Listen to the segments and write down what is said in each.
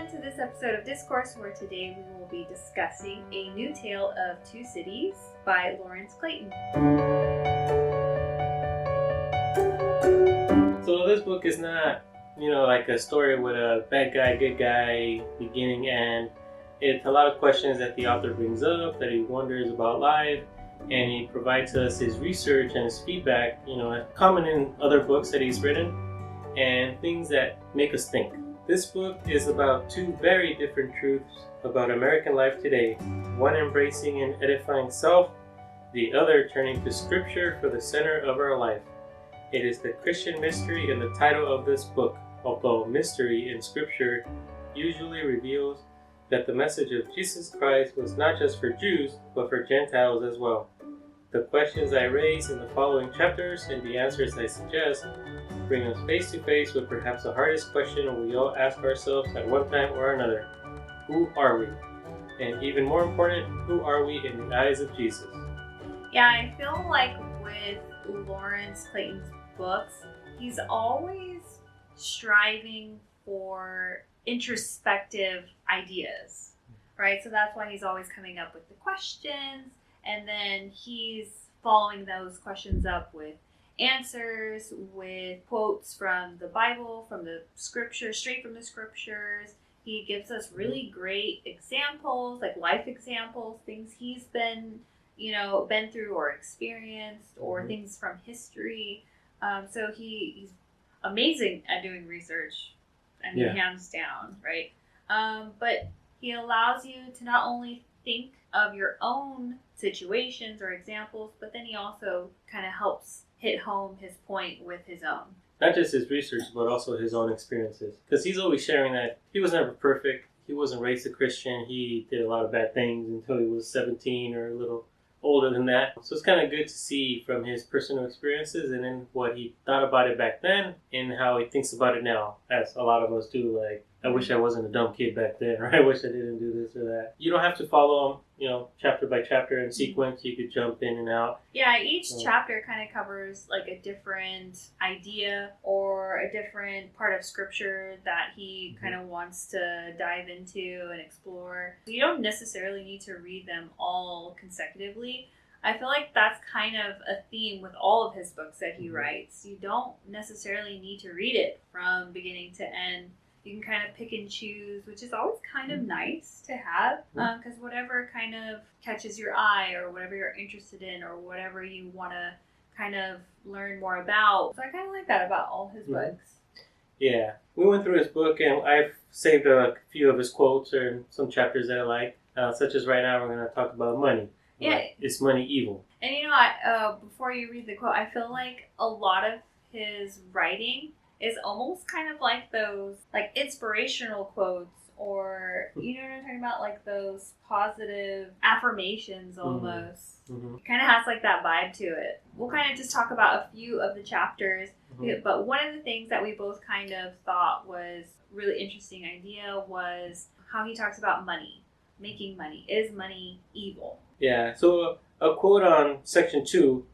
everyone to this episode of Discourse, where today we will be discussing A New Tale of Two Cities by Lawrence Clayton. So this book is not, like a story with a bad guy, good guy, beginning, end. It's a lot of questions that the author brings up, that he wonders about life, and he provides us his research and his feedback, common in other books that he's written, and things that make us think. This book is about two very different truths about American life today, one embracing and edifying self, the other turning to Scripture for the center of our life. It is the Christian mystery in the title of this book, although mystery in Scripture usually reveals that the message of Jesus Christ was not just for Jews, but for Gentiles as well. The questions I raise in the following chapters and the answers I suggest bring us face to face with perhaps the hardest question we all ask ourselves at one time or another. Who are we? And even more important, who are we in the eyes of Jesus? Yeah, I feel like with Lawrence Clayton's books, he's always striving for introspective ideas, right? So that's why he's always coming up with the questions, and then he's following those questions up with answers, with quotes from the Bible, from the scriptures, straight from the scriptures. He gives us really great examples, like life examples, things he's been through or experienced, or things from history. So he's amazing at doing research. I mean, hands down, right? But he allows you to not only think of your own situations or examples, but then he also kind of helps hit home his point with his own. Not just his research, but also his own experiences. Because he's always sharing that he was never perfect. He wasn't raised a Christian. He did a lot of bad things until he was 17 or a little older than that. So it's kind of good to see from his personal experiences and then what he thought about it back then and how he thinks about it now, as a lot of us do. Like, I wish I wasn't a dumb kid back then, or I wish I didn't do this or that. You don't have to follow him, chapter by chapter in sequence. You could jump in and out. Yeah, each chapter kind of covers like a different idea or a different part of scripture that he kind of wants to dive into and explore. You don't necessarily need to read them all consecutively. I feel like that's kind of a theme with all of his books that he writes. You don't necessarily need to read it from beginning to end. You can kind of pick and choose, which is always kind of nice to have, because whatever kind of catches your eye or whatever you're interested in or whatever you want to kind of learn more about. So I kind of like that about all his books. Yeah. We went through his book, and I've saved a few of his quotes or some chapters that I like, such as right now we're going to talk about money. Yeah. Is money evil? And before you read the quote, I feel like a lot of his writing is almost kind of like those like inspirational quotes, or you know what I'm talking about, like those positive affirmations almost. It kind of has like that vibe to it. We'll kind of just talk about a few of the chapters, but one of the things that we both kind of thought was really interesting idea was how he talks about money, making money. Is money evil? Yeah, so a quote on section 2,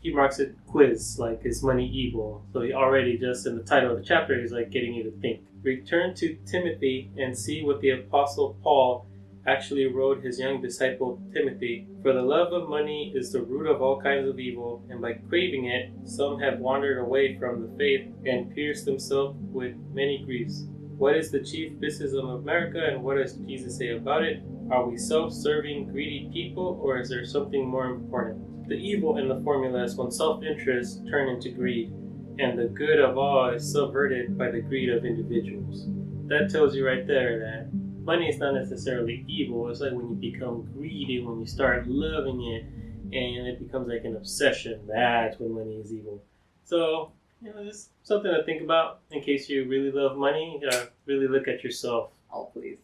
he marks it quiz, like, is money evil? So he already, just in the title of the chapter, he's like getting you to think. Return to Timothy and see what the Apostle Paul actually wrote his young disciple Timothy. For the love of money is the root of all kinds of evil, and by craving it, some have wandered away from the faith and pierced themselves with many griefs. What is the chief business of America, and what does Jesus say about it? Are we self-serving, greedy people, or is there something more important? The evil in the formula is when self-interest turns into greed, and the good of all is subverted by the greed of individuals. That tells you right there that money is not necessarily evil. It's like when you become greedy, when you start loving it, and it becomes like an obsession. That's when money is evil. So, it's something to think about in case you really love money. Really look at yourself. Oh, please.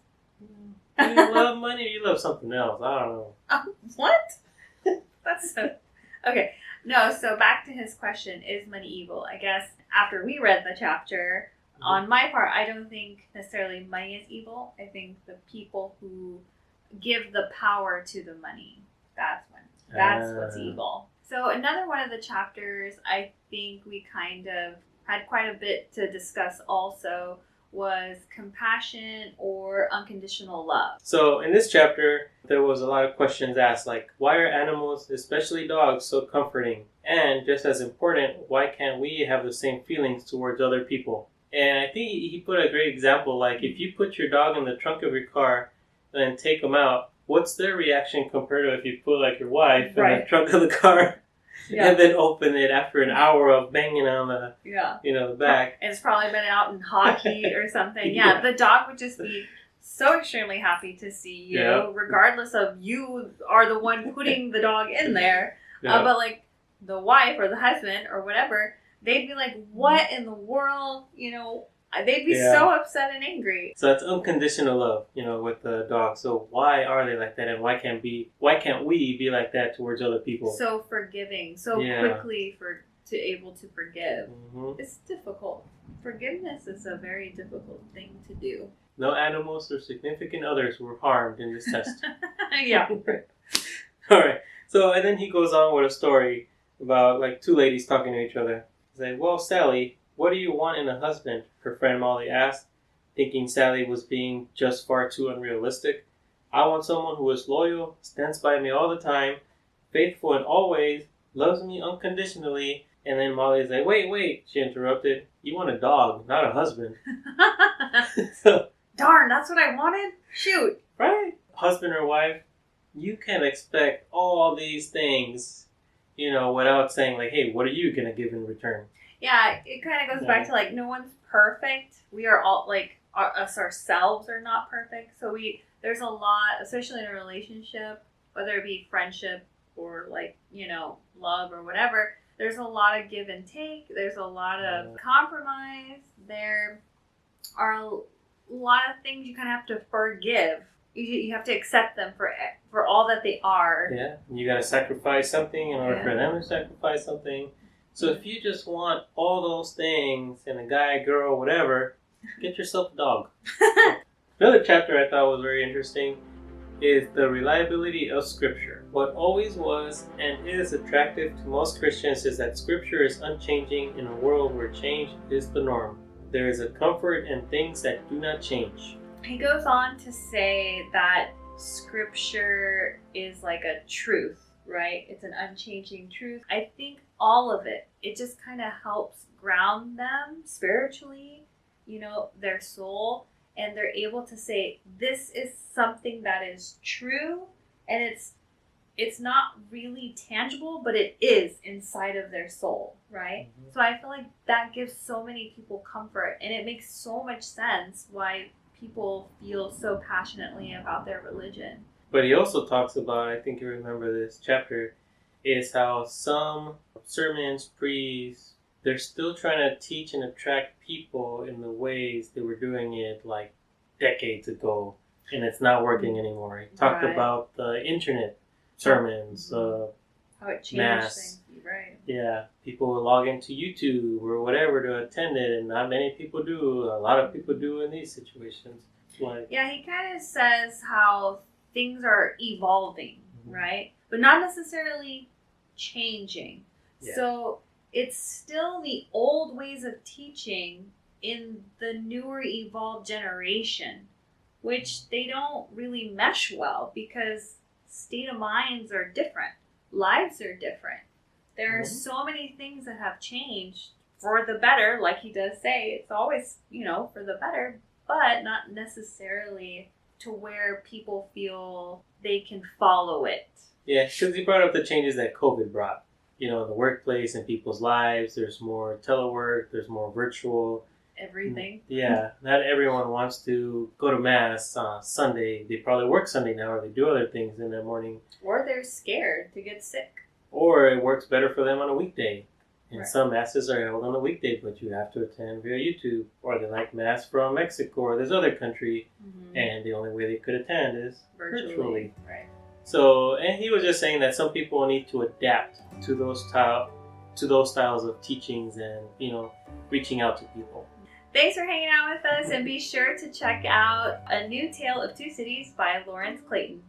Do you love money or you love something else? I don't know. What? That's so... Okay. No, so back to his question, is money evil? I guess after we read the chapter, on my part, I don't think necessarily money is evil. I think the people who give the power to the money, that's what's evil. So another one of the chapters I think we kind of had quite a bit to discuss also was compassion or unconditional love. So in this chapter, there was a lot of questions asked, like, why are animals, especially dogs, so comforting? And just as important, why can't we have the same feelings towards other people? And I think he put a great example, like if you put your dog in the trunk of your car and then take them out, what's their reaction compared to if you put like your wife in the trunk of the car and then open it after an hour of banging on the the back? It's probably been out in hot heat or something. Yeah, the dog would just be so extremely happy to see you, regardless of you are the one putting the dog in there. But like the wife or the husband or whatever, they'd be like, what in the world? They'd be so upset and angry. So that's unconditional love, with the dog. So why are they like that, and why can't we be like that towards other people? So forgiving, so quickly able to forgive. Mm-hmm. It's difficult. Forgiveness is a very difficult thing to do. No animals or significant others were harmed in this test. Yeah. All right. So, and then he goes on with a story about like two ladies talking to each other. He's like, well, Sally, what do you want in a husband? Her friend Molly asked, thinking Sally was being just far too unrealistic. I want someone who is loyal, stands by me all the time, faithful in all ways, loves me unconditionally. And then Molly's like, wait, she interrupted. You want a dog, not a husband. So, darn, that's what I wanted? Shoot. Right? Husband or wife, you can expect all these things, without saying like, hey, what are you going to give in return? Yeah, it kind of goes back to like, no one's perfect. We are all like, us ourselves are not perfect. So there's a lot, especially in a relationship, whether it be friendship or like, love or whatever, there's a lot of give and take. There's a lot of compromise. There are a lot of things you kind of have to forgive. You have to accept them for all that they are. Yeah, you got to sacrifice something in order for them to sacrifice something. So if you just want all those things in a guy, girl, whatever, get yourself a dog. Another chapter I thought was very interesting is the reliability of Scripture. What always was and is attractive to most Christians is that Scripture is unchanging in a world where change is the norm. There is a comfort in things that do not change. He goes on to say that Scripture is like a truth, right? It's an unchanging truth. I think all of it just kind of helps ground them spiritually, their soul, and they're able to say, this is something that is true, and it's not really tangible, but it is inside of their soul, right? Mm-hmm. So I feel like that gives so many people comfort, and it makes so much sense why people feel so passionately about their religion. But he also talks about, I think you remember this chapter, is how some sermons, priests, they're still trying to teach and attract people in the ways they were doing it like decades ago, and it's not working anymore. He talked about the internet sermons, how it changed mass. Things, right? Yeah, people will log into YouTube or whatever to attend it, and not many people do. A lot of people do in these situations. Yeah, he kind of says how things are evolving, right? But not necessarily changing. Yeah. So it's still the old ways of teaching in the newer evolved generation, which they don't really mesh well because state of minds are different. Lives are different. There are so many things that have changed for the better, like he does say. It's always, for the better, but not necessarily to where people feel they can follow it. Yeah, because he brought up the changes that COVID brought. In the workplace and people's lives, there's more telework, there's more virtual. Everything. Yeah, not everyone wants to go to Mass on Sunday. They probably work Sunday now, or they do other things in the morning. Or they're scared to get sick. Or it works better for them on a weekday. And some Masses are held on a weekday, but you have to attend via YouTube. Or they like Mass from Mexico or this other country, and the only way they could attend is virtually. Right. So, and he was just saying that some people need to adapt to those styles of teachings and, reaching out to people. Thanks for hanging out with us, and be sure to check out A New Tale of Two Cities by Lawrence Clayton.